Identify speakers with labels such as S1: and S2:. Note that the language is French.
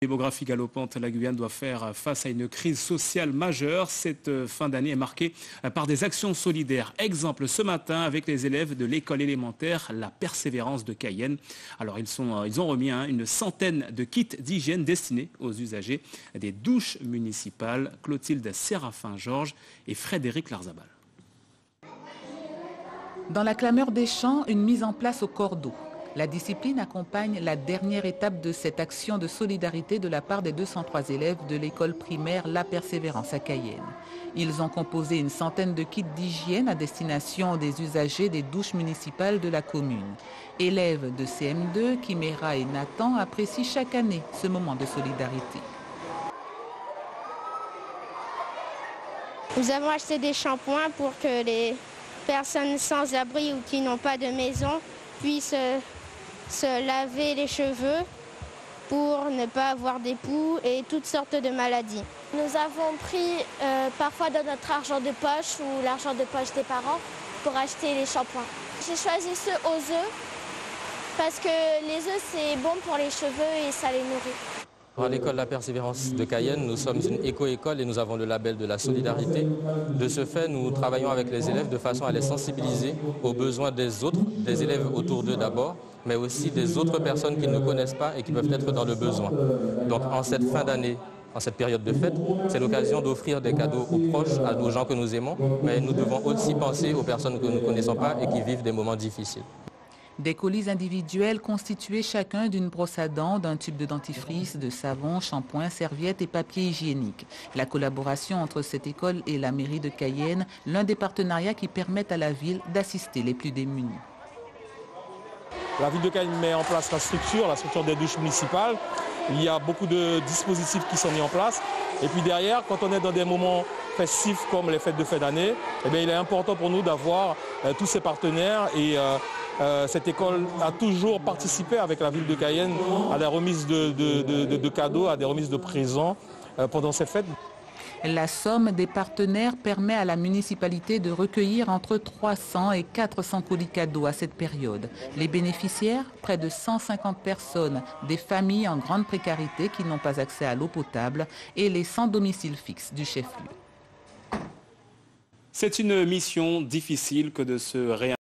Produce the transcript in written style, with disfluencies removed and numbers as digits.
S1: Démographie galopante, la Guyane doit faire face à une crise sociale majeure. Cette fin d'année est marquée par des actions solidaires. Exemple ce matin avec les élèves de l'école élémentaire La Persévérance de Cayenne. Alors ils ont remis une centaine de kits d'hygiène destinés aux usagers des douches municipales. Clotilde Séraphin-Georges et Frédéric Larzabal.
S2: Dans la clameur des champs, une mise en place au cordeau. La discipline accompagne la dernière étape de cette action de solidarité de la part des 203 élèves de l'école primaire La Persévérance à Cayenne. Ils ont composé une centaine de kits d'hygiène à destination des usagers des douches municipales de la commune. Élèves de CM2, Kimera et Nathan apprécient chaque année ce moment de solidarité.
S3: Nous avons acheté des shampoings pour que les personnes sans abri ou qui n'ont pas de maison puissent se laver les cheveux pour ne pas avoir des poux et toutes sortes de maladies.
S4: Nous avons pris parfois dans notre argent de poche ou l'argent de poche des parents pour acheter les shampoings. J'ai choisi ceux aux œufs parce que les œufs c'est bon pour les cheveux et ça les nourrit.
S5: À l'école La Persévérance de Cayenne, nous sommes une éco-école et nous avons le label de la solidarité. De ce fait, nous travaillons avec les élèves de façon à les sensibiliser aux besoins des autres, des élèves autour d'eux d'abord, mais aussi des autres personnes qu'ils ne connaissent pas et qui peuvent être dans le besoin. Donc en cette fin d'année, en cette période de fête, c'est l'occasion d'offrir des cadeaux aux proches, aux gens que nous aimons, mais nous devons aussi penser aux personnes que nous ne connaissons pas et qui vivent des moments difficiles.
S2: Des colis individuels constitués chacun d'une brosse à dents, d'un tube de dentifrice, de savon, shampoing, serviettes et papier hygiénique. La collaboration entre cette école et la mairie de Cayenne, l'un des partenariats qui permettent à la ville d'assister les plus démunis.
S6: La ville de Cayenne met en place la structure des douches municipales. Il y a beaucoup de dispositifs qui sont mis en place. Et puis derrière, quand on est dans des moments festifs comme les fêtes de fin d'année, il est important pour nous d'avoir tous ces partenaires. Et cette école a toujours participé avec la ville de Cayenne à la remise de cadeaux, à des remises de présents pendant ces fêtes.
S2: La somme des partenaires permet à la municipalité de recueillir entre 300 et 400 colis cadeaux à cette période. Les bénéficiaires, près de 150 personnes, des familles en grande précarité qui n'ont pas accès à l'eau potable et les sans domicile fixe du chef-lieu.
S1: C'est une mission difficile que de se réinventer.